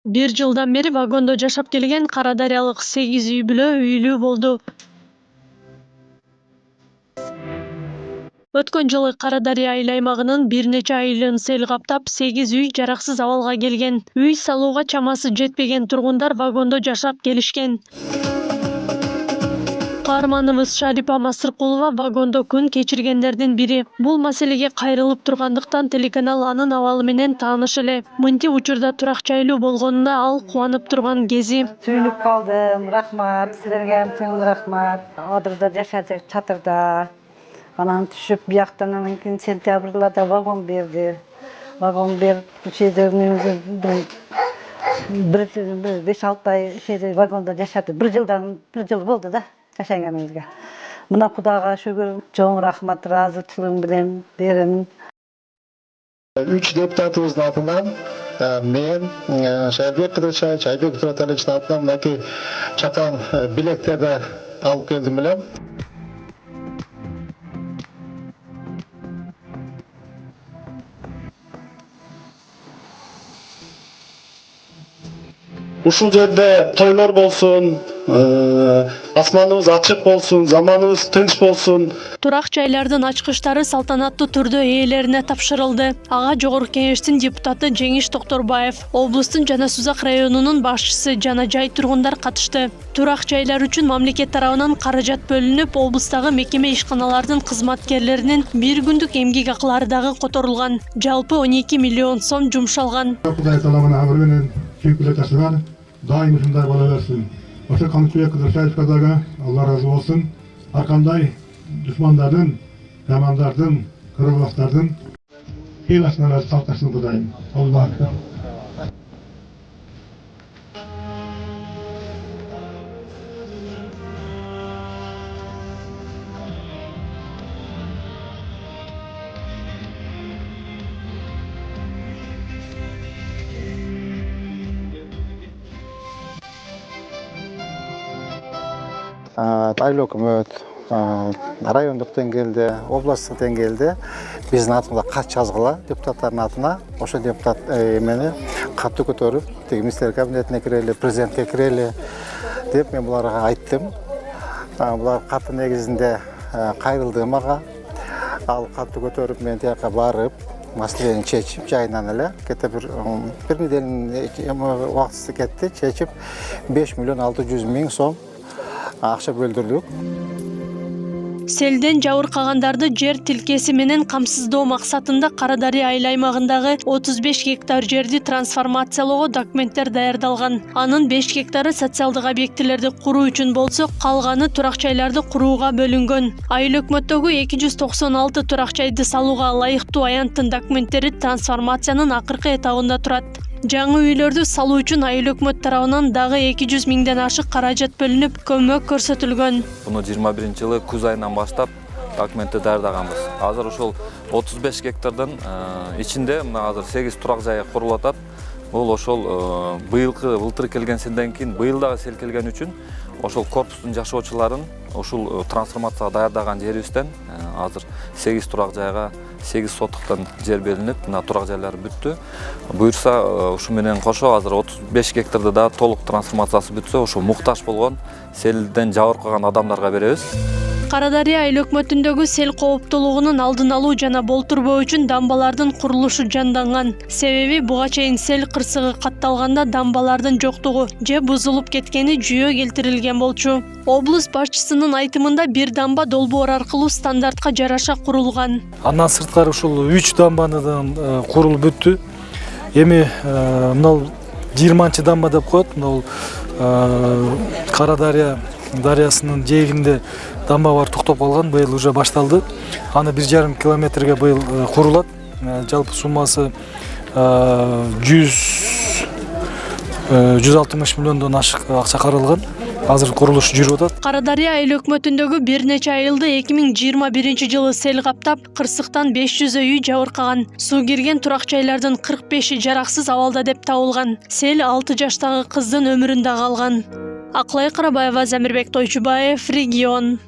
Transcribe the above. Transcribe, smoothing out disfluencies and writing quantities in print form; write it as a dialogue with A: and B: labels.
A: 1 жылдан бери вагондо жашап келген карадариялык 8 үй бүлө үйлүү болду. Өткөн жылы Карадария айыл аймагынын бир нече айылын сел каптап, 8 үй жараксыз абалга келген. Үй салууга чамасы жетпеген тургундар вагондо жашап келишкен. Каарманыбыз Шарипа Масыркулова вагондо күн кечиргендердин бири. Бул маселеге кайрылып тургандыктан телеканал анын абалы менен тааныш эле. Мынтип учурда турак жайлуу болгонуна ал кубанып турган кези.
B: Сүйүнүп калдым, рахмат, силерге чын рахмат. Адырда жашадык чатырда. Анан түшүп бияктан анан кийин сентябрда вагон берди. Вагон берип, шедеринин бир 5-6 ай шеде вагонда жашады. 1 жыл болду да жашаганыбызга. Мына Кудайга шүгүр, чоң рахмат, ыраазычылыгым менен беремин.
C: 3 депутатыбыздын атынан мен Шайбек Кыдырчаевич, Айбек Тураталиевичтин атынан мынакей чакан билектерди алып келдим элем. Ушул жерде тойлор болсун, асманыбыз ачык болсун, заманыбыз тынч болсун.
A: Турак жайлардын ачкычтары салтанаттуу түрдө ээлерине тапшырылды. Ага Жогорку Кеңештин депутаты Жеңиш Токторбаев, облустун Жана Сузак районунун башчысы жана жай тургундар катышты. Турак жайлар үчүн мамлекет тарабынан каражат бөлүнүп, облустагы мекеме ишканалардын кызматкерлеринин бир күндүк эмгек акылары дагы которулган. Жалпы 12 миллион сом жумшалган.
D: Кудай талагына абыр менен чемпионатасынан дайым ушундай боло берсин. Ошо Канычбек Кыдырчаевичке дагы Алла разы болсун. Ар кандай душмандардын, жамандардын, кыргызстардын хыйласынан сактасын Кудайым. Алла.
E: Айыл өкмөт, райондук деңгээлде, областтык деңгээлде биздин атыбызда кат жазгыла депутаттардын атына. Ошо депутат эмени катты көтөрүп, тиги министрлер кабинетине кирели, президентке кирели деп мен буларга айттым. Булар каты негизинде кайрылды мага. Ал катты көтөрүп мен тияка барып, маселени чечип, жайынан эле кете бир неделенин убактысы кетти, чечип 5 миллион 600 миң сом акча бөлдүрдүк.
A: Селден жабыркагандарды жер тилкеси менен камсыздоо максатында Карадария айыл аймагындагы 35 гектар жерди трансформациялоого документтер даярдалган. Анын 5 гектары социалдык объектилерди куруу үчүн болсо, калганы турак жайларды курууга бөлүнгөн. Айыл өкмөттөгү 296 турак жайды салууга ылайыктуу аянттын документтери трансформациянын акыркы этабында турат. Жаңы үйлөрдү салуу үчүн айыл өкмөт тарабынан дагы 200 миңден ашык каражат бөлүнүп, көмөк көрсөтүлгөн.
F: Буну 21-жылы күз айынан баштап документти даярдаганбыз. Азыр ошол 35 гектардын ичинде мына азыр 8 турак жай курулуп атат. Бул ошол былтыр келген селден кийин быйыл дагы сел келген үчүн ошол корпустун жашоочуларын ушул трансформацияга даярдаган жерибизден азыр 8 турак жайга 8 сотуктан жер берилип, мына турак жайлар бүттү. Буйрса ушу менен кошо азыр 35 гектарды да толук трансформациясы бүтсө, ошо муктаж болгон селден жабыркаган адамдарга беребиз.
A: Карадария айыл өкмөтүндөгү сел кооптуулугунун алдын алуу жана болтурбоо үчүн дамбалардын курулушу жанданган. Себеби буга чейин сел кырсыгы катталганда дамбалардын жоктугу же бузулуп кеткени жүйө келтирилген болчу. Облус башчысынын айтымында бир дамба долбоор аркылуу стандартка жараша курулган.
G: Андан сырткары ушул 3 дамбанын курулуп бүттү. Эми мына 20-чы дамба деп коет. Мына Карадария дарыясынын жээгинде дамба бар токтоп калган, быйыл уже башталды. Аны 1,5 километрге быйыл курулат. Жалпы суммасы 160 миллиондон ашык акча каралган. Азыр курулуш жүрүп атат.
A: Карадария айыл өкмөтүндөгү бир нече айылды 2021-жылы сел каптап, кырсыктан 500 үй жабыркаган. Суу кирген турак жайлардын 45-и жараксыз абалда деп табылган. Сел 6 жаштагы кыздын өмүрүн да алган. Аклай Карабаева, Замирбек Тойчубаев, Регион.